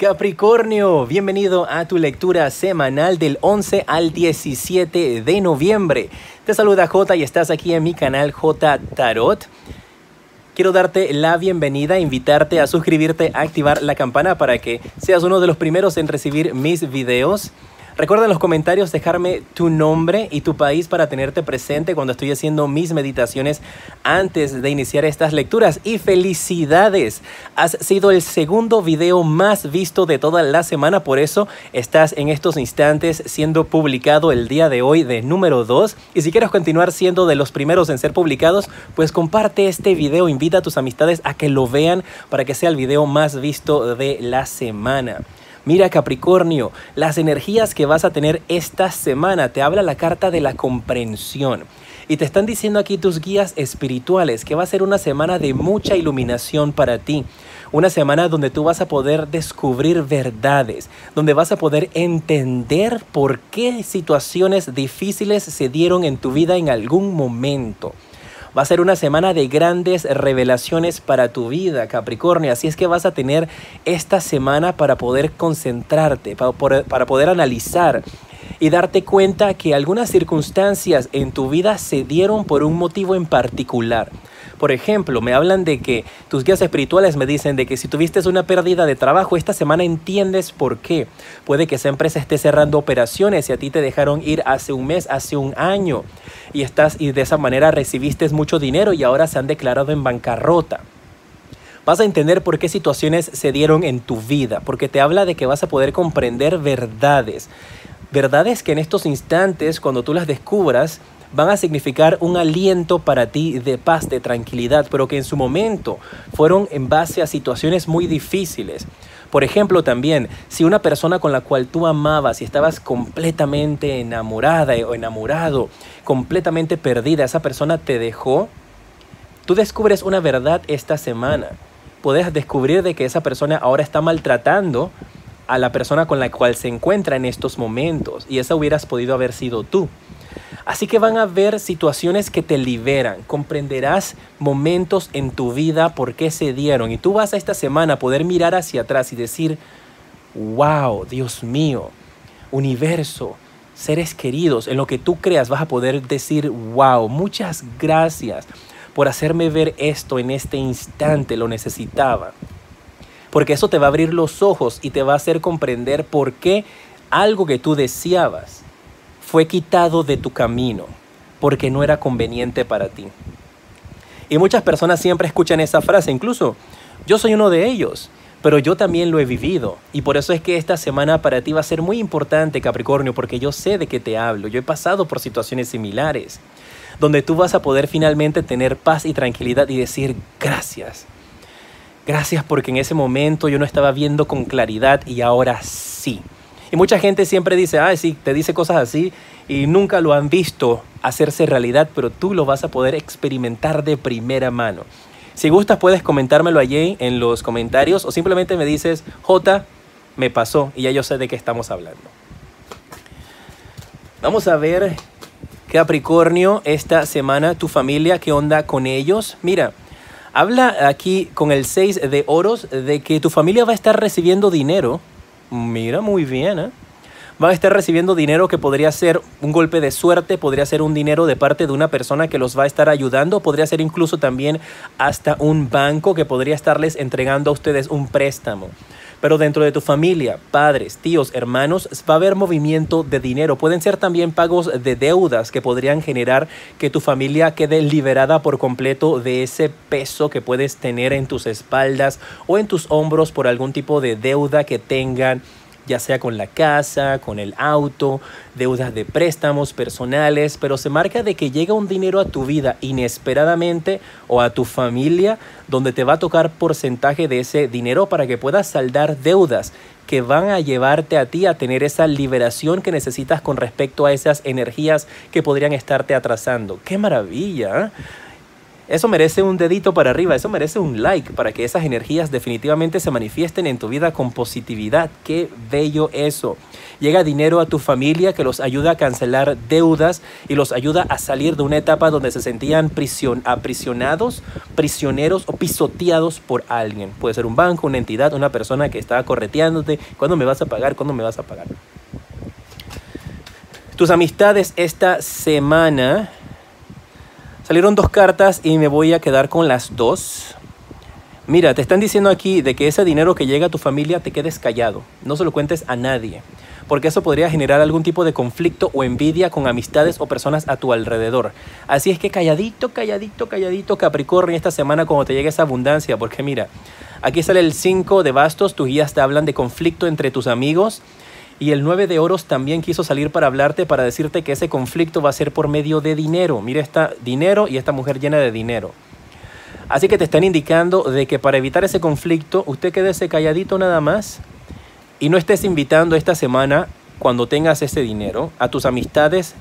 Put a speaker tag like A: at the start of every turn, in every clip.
A: Capricornio, bienvenido a tu lectura semanal del 11 al 17 de noviembre. Te saluda J y estás aquí en mi canal J Tarot. Quiero darte la bienvenida, invitarte a suscribirte, a activar la campana para que seas uno de los primeros en recibir mis videos. Recuerda en los comentarios dejarme tu nombre y tu país para tenerte presente cuando estoy haciendo mis meditaciones antes de iniciar estas lecturas. Y felicidades, has sido el segundo video más visto de toda la semana, por eso estás en estos instantes siendo publicado el día de hoy de número 2. Y si quieres continuar siendo de los primeros en ser publicados, pues comparte este video, invita a tus amistades a que lo vean para que sea el video más visto de la semana. Mira, Capricornio, las energías que vas a tener esta semana, te habla la carta de la comprensión. Y te están diciendo aquí tus guías espirituales que va a ser una semana de mucha iluminación para ti. Una semana donde tú vas a poder descubrir verdades, donde vas a poder entender por qué situaciones difíciles se dieron en tu vida en algún momento. Va a ser una semana de grandes revelaciones para tu vida, Capricornio. Así es que vas a tener esta semana para poder concentrarte, para poder analizar y darte cuenta que algunas circunstancias en tu vida se dieron por un motivo en particular. Por ejemplo, me hablan de que tus guías espirituales me dicen de que si tuviste una pérdida de trabajo, esta semana entiendes por qué. Puede que esa empresa esté cerrando operaciones y a ti te dejaron ir hace un mes, hace un año. Y de esa manera recibiste mucho dinero y ahora se han declarado en bancarrota. Vas a entender por qué situaciones se dieron en tu vida, porque te habla de que vas a poder comprender verdades. Verdades que en estos instantes, cuando tú las descubras, van a significar un aliento para ti de paz, de tranquilidad, pero que en su momento fueron en base a situaciones muy difíciles. Por ejemplo, también, si una persona con la cual tú amabas y estabas completamente enamorada o enamorado, completamente perdida, esa persona te dejó, tú descubres una verdad esta semana. Puedes descubrir de que esa persona ahora está maltratando a la persona con la cual se encuentra en estos momentos y esa hubieras podido haber sido tú. Así que van a haber situaciones que te liberan, comprenderás momentos en tu vida por qué se dieron y tú vas a esta semana a poder mirar hacia atrás y decir, wow, Dios mío, universo, seres queridos, en lo que tú creas vas a poder decir, wow, muchas gracias por hacerme ver esto en este instante, lo necesitaba. Porque eso te va a abrir los ojos y te va a hacer comprender por qué algo que tú deseabas fue quitado de tu camino, porque no era conveniente para ti. Y muchas personas siempre escuchan esa frase, incluso yo soy uno de ellos, pero yo también lo he vivido. Y por eso es que esta semana para ti va a ser muy importante, Capricornio, porque yo sé de qué te hablo. Yo he pasado por situaciones similares, donde tú vas a poder finalmente tener paz y tranquilidad y decir gracias. Gracias porque en ese momento yo no estaba viendo con claridad y ahora sí. Y mucha gente siempre dice, sí, te dice cosas así y nunca lo han visto hacerse realidad, pero tú lo vas a poder experimentar de primera mano. Si gustas puedes comentármelo allí en los comentarios o simplemente me dices, J, me pasó y ya yo sé de qué estamos hablando. Vamos a ver, Capricornio, esta semana, tu familia, ¿qué onda con ellos? Mira, habla aquí con el 6 de oros de que tu familia va a estar recibiendo dinero. Mira, muy bien, ¿eh? Va a estar recibiendo dinero que podría ser un golpe de suerte, podría ser un dinero de parte de una persona que los va a estar ayudando, podría ser incluso también hasta un banco que podría estarles entregando a ustedes un préstamo. Pero dentro de tu familia, padres, tíos, hermanos, va a haber movimiento de dinero. Pueden ser también pagos de deudas que podrían generar que tu familia quede liberada por completo de ese peso que puedes tener en tus espaldas o en tus hombros por algún tipo de deuda que tengan, ya sea con la casa, con el auto, deudas de préstamos personales, pero se marca de que llega un dinero a tu vida inesperadamente o a tu familia, donde te va a tocar porcentaje de ese dinero para que puedas saldar deudas que van a llevarte a ti a tener esa liberación que necesitas con respecto a esas energías que podrían estarte atrasando. ¡Qué maravilla! Eso merece un dedito para arriba, eso merece un like para que esas energías definitivamente se manifiesten en tu vida con positividad. ¡Qué bello eso! Llega dinero a tu familia que los ayuda a cancelar deudas y los ayuda a salir de una etapa donde se sentían aprisionados, prisioneros o pisoteados por alguien. Puede ser un banco, una entidad, una persona que estaba correteándote. ¿Cuándo me vas a pagar? ¿Cuándo me vas a pagar? Tus amistades esta semana... Salieron 2 cartas y me voy a quedar con las 2. Mira, te están diciendo aquí de que ese dinero que llega a tu familia te quedes callado. No se lo cuentes a nadie, porque eso podría generar algún tipo de conflicto o envidia con amistades o personas a tu alrededor. Así es que calladito, calladito, calladito, Capricornio, esta semana cuando te llegue esa abundancia. Porque mira, aquí sale el 5 de bastos, tus guías te hablan de conflicto entre tus amigos. Y el 9 de oros también quiso salir para hablarte, para decirte que ese conflicto va a ser por medio de dinero. Mira, está dinero y esta mujer llena de dinero. Así que te están indicando de que para evitar ese conflicto, usted quédese calladito nada más y no estés invitando esta semana, cuando tengas ese dinero, a tus amistades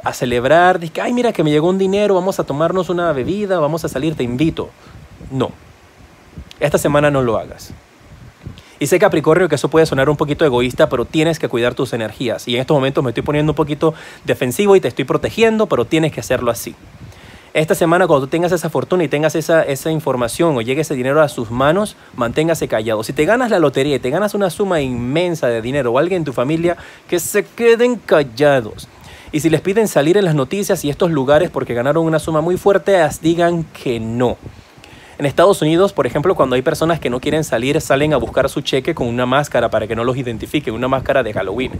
A: a celebrar. De que, ay, mira que me llegó un dinero, vamos a tomarnos una bebida, vamos a salir, te invito. No, esta semana no lo hagas. Y sé, Capricornio, que eso puede sonar un poquito egoísta, pero tienes que cuidar tus energías. Y en estos momentos me estoy poniendo un poquito defensivo y te estoy protegiendo, pero tienes que hacerlo así. Esta semana, cuando tú tengas esa fortuna y tengas esa información o llegue ese dinero a sus manos, manténgase callado. Si te ganas la lotería y te ganas una suma inmensa de dinero o alguien en tu familia, que se queden callados. Y si les piden salir en las noticias y estos lugares porque ganaron una suma muy fuerte, digan que no. En Estados Unidos, por ejemplo, cuando hay personas que no quieren salir, salen a buscar su cheque con una máscara para que no los identifiquen, una máscara de Halloween.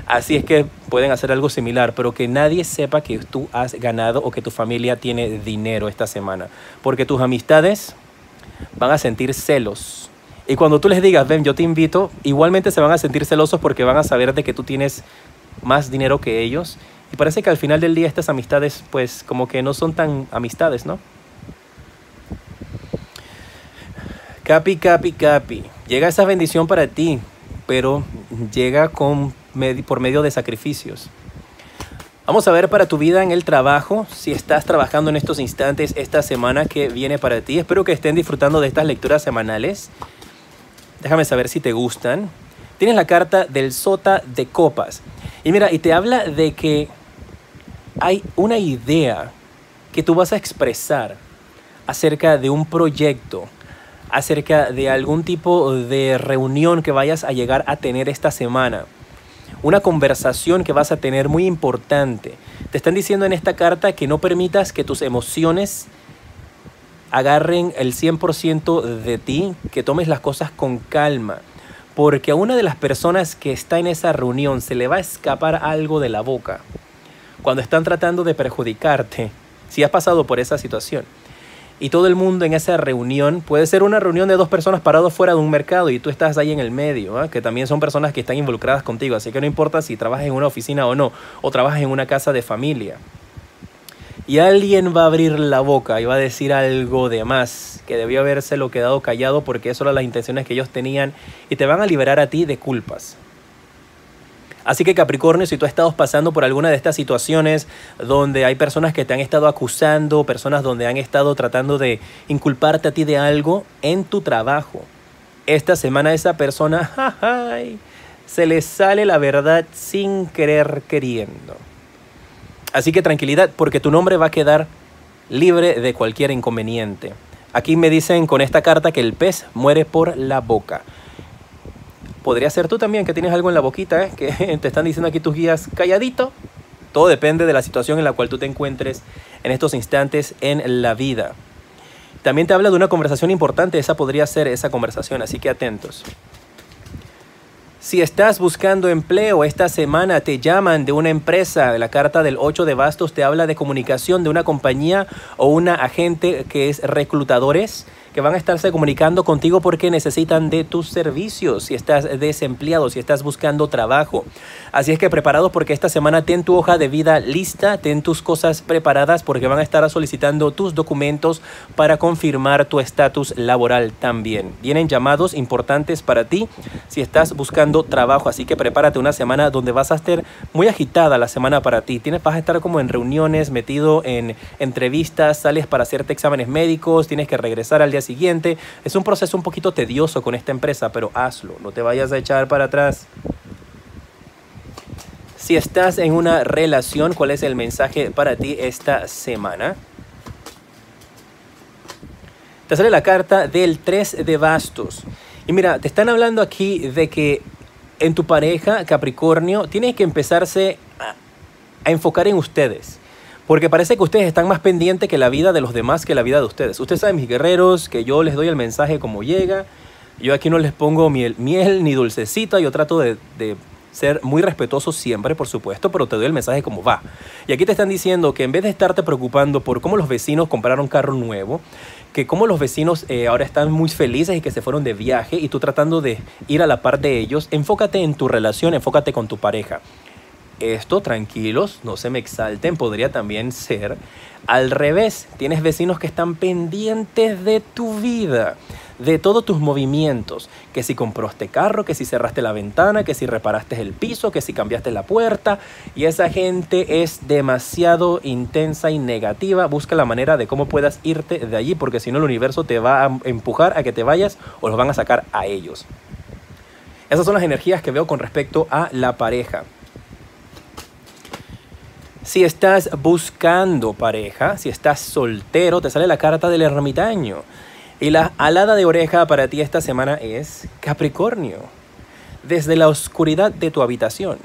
A: Así es que pueden hacer algo similar, pero que nadie sepa que tú has ganado o que tu familia tiene dinero esta semana. Porque tus amistades van a sentir celos. Y cuando tú les digas, ven, yo te invito, igualmente se van a sentir celosos porque van a saber de que tú tienes más dinero que ellos. Y parece que al final del día estas amistades, pues, como que no son tan amistades, ¿no? Capi, Capi, Capi. Llega esa bendición para ti, pero llega por medio de sacrificios. Vamos a ver para tu vida en el trabajo, si estás trabajando en estos instantes, esta semana que viene para ti. Espero que estén disfrutando de estas lecturas semanales. Déjame saber si te gustan. Tienes la carta del Sota de Copas. Y mira, y te habla de que hay una idea que tú vas a expresar acerca de un proyecto, acerca de algún tipo de reunión que vayas a llegar a tener esta semana. Una conversación que vas a tener muy importante. Te están diciendo en esta carta que no permitas que tus emociones agarren el 100% de ti, que tomes las cosas con calma. Porque a una de las personas que está en esa reunión se le va a escapar algo de la boca cuando están tratando de perjudicarte, si has pasado por esa situación. Y todo el mundo en esa reunión, puede ser una reunión de 2 personas parados fuera de un mercado y tú estás ahí en el medio, ¿eh? Que también son personas que están involucradas contigo. Así que no importa si trabajas en una oficina o no, o trabajas en una casa de familia. Y alguien va a abrir la boca y va a decir algo de más, que debió habérselo quedado callado porque eso eran las intenciones que ellos tenían, y te van a liberar a ti de culpas. Así que, Capricornio, si tú has estado pasando por alguna de estas situaciones donde hay personas que te han estado acusando, personas donde han estado tratando de inculparte a ti de algo en tu trabajo, esta semana a esa persona, se le sale la verdad sin querer queriendo. Así que tranquilidad, porque tu nombre va a quedar libre de cualquier inconveniente. Aquí me dicen con esta carta que el pez muere por la boca. Podría ser tú también, que tienes algo en la boquita, que te están diciendo aquí tus guías, calladito. Todo depende de la situación en la cual tú te encuentres en estos instantes en la vida. También te habla de una conversación importante, esa podría ser esa conversación, así que atentos. Si estás buscando empleo, esta semana te llaman de una empresa. La carta del 8 de bastos te habla de comunicación de una compañía o una agente que es reclutadores, que van a estarse comunicando contigo porque necesitan de tus servicios. Si estás desempleado, si estás buscando trabajo. Así es que preparados porque esta semana ten tu hoja de vida lista, ten tus cosas preparadas porque van a estar solicitando tus documentos para confirmar tu estatus laboral también. Vienen llamados importantes para ti si estás buscando trabajo, así que prepárate una semana donde vas a estar muy agitada la semana para ti. Vas a estar como en reuniones, metido en entrevistas, sales para hacerte exámenes médicos, tienes que regresar al día siguiente. Es un proceso un poquito tedioso con esta empresa, pero hazlo, no te vayas a echar para atrás. Si estás en una relación, ¿cuál es el mensaje para ti esta semana? Te sale la carta del 3 de bastos. Y mira, te están hablando aquí de que en tu pareja, Capricornio, tienes que empezarse a enfocar en ustedes. Porque parece que ustedes están más pendientes que la vida de los demás que la vida de ustedes. Ustedes saben, mis guerreros, que yo les doy el mensaje como llega. Yo aquí no les pongo miel ni dulcecita. Yo trato de ser muy respetuoso siempre, por supuesto, pero te doy el mensaje como va. Y aquí te están diciendo que en vez de estarte preocupando por cómo los vecinos compraron carro nuevo, que cómo los vecinos ahora están muy felices y que se fueron de viaje y tú tratando de ir a la par de ellos, enfócate en tu relación, enfócate con tu pareja. Esto, tranquilos, no se me exalten, podría también ser al revés. Tienes vecinos que están pendientes de tu vida, de todos tus movimientos, que si compraste carro, que si cerraste la ventana, que si reparaste el piso, que si cambiaste la puerta, y esa gente es demasiado intensa y negativa. Busca la manera de cómo puedas irte de allí, porque si no el universo te va a empujar a que te vayas o los van a sacar a ellos. Esas son las energías que veo con respecto a la pareja. Si estás buscando pareja, si estás soltero, te sale la carta del ermitaño. Y la alada de oreja para ti esta semana es Capricornio. Desde la oscuridad de tu habitación,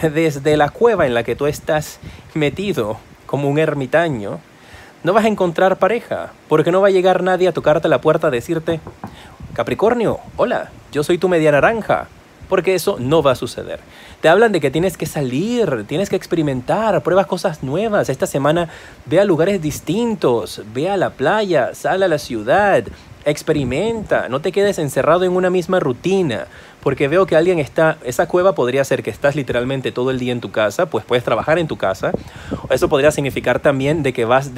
A: desde la cueva en la que tú estás metido como un ermitaño, no vas a encontrar pareja, porque no va a llegar nadie a tocarte la puerta a decirte, Capricornio, hola, yo soy tu media naranja. Porque eso no va a suceder. Te hablan de que tienes que salir, tienes que experimentar, pruebas cosas nuevas. Esta semana ve a lugares distintos, ve a la playa, sal a la ciudad, experimenta. No te quedes encerrado en una misma rutina. Porque veo que alguien está... Esa cueva podría ser que estás literalmente todo el día en tu casa, pues puedes trabajar en tu casa. Eso podría significar también de que vas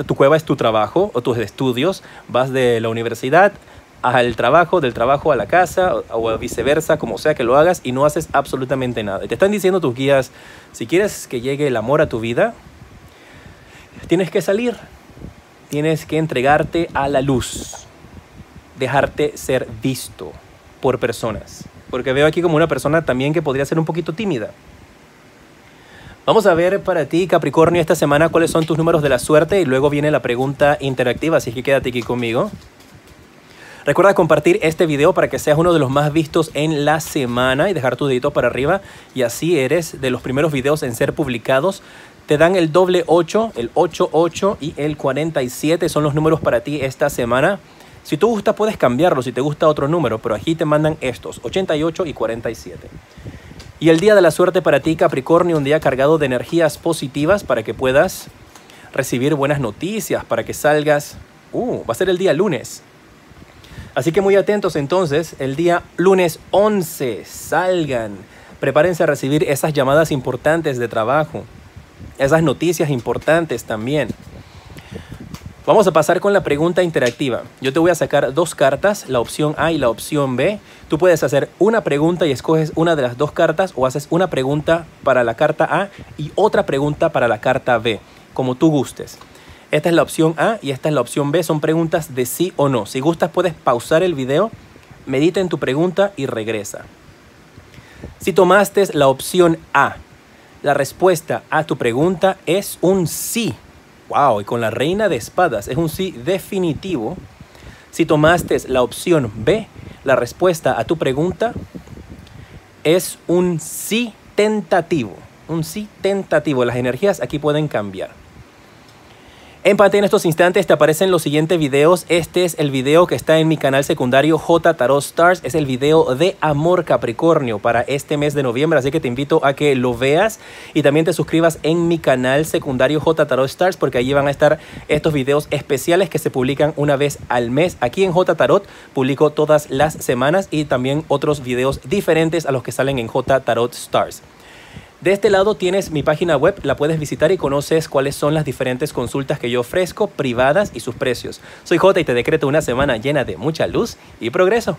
A: tu cueva es tu trabajo o tus estudios, vas de la universidad al trabajo, del trabajo a la casa o viceversa, como sea que lo hagas y no haces absolutamente nada. Y te están diciendo tus guías, si quieres que llegue el amor a tu vida, tienes que salir, tienes que entregarte a la luz, dejarte ser visto por personas. Porque veo aquí como una persona también que podría ser un poquito tímida. Vamos a ver para ti, Capricornio, esta semana cuáles son tus números de la suerte y luego viene la pregunta interactiva, así que quédate aquí conmigo. Recuerda compartir este video para que seas uno de los más vistos en la semana y dejar tu dedito para arriba y así eres de los primeros videos en ser publicados. Te dan el doble 8, el 88 y el 47 son los números para ti esta semana. Si tú gusta puedes cambiarlo si te gusta otro número, pero aquí te mandan estos, 88 y 47. Y el día de la suerte para ti, Capricornio, un día cargado de energías positivas para que puedas recibir buenas noticias, para que salgas. Va a ser el día lunes. Así que muy atentos entonces, el día lunes 11, salgan, prepárense a recibir esas llamadas importantes de trabajo, esas noticias importantes también. Vamos a pasar con la pregunta interactiva. Yo te voy a sacar dos cartas, la opción A y la opción B. Tú puedes hacer una pregunta y escoges una de las dos cartas o haces una pregunta para la carta A y otra pregunta para la carta B, como tú gustes. Esta es la opción A y esta es la opción B. Son preguntas de sí o no. Si gustas, puedes pausar el video, medita en tu pregunta y regresa. Si tomaste la opción A, la respuesta a tu pregunta es un sí. ¡Wow! Y con la reina de espadas es un sí definitivo. Si tomaste la opción B, la respuesta a tu pregunta es un sí tentativo. Un sí tentativo. Las energías aquí pueden cambiar. En pantalla en estos instantes te aparecen los siguientes videos. Este es el video que está en mi canal secundario J Tarot Stars. Es el video de Amor Capricornio para este mes de noviembre. Así que te invito a que lo veas y también te suscribas en mi canal secundario J Tarot Stars, porque allí van a estar estos videos especiales que se publican una vez al mes. Aquí en J Tarot publico todas las semanas y también otros videos diferentes a los que salen en J Tarot Stars. De este lado tienes mi página web, la puedes visitar y conoces cuáles son las diferentes consultas que yo ofrezco, privadas y sus precios. Soy J y te decreto una semana llena de mucha luz y progreso.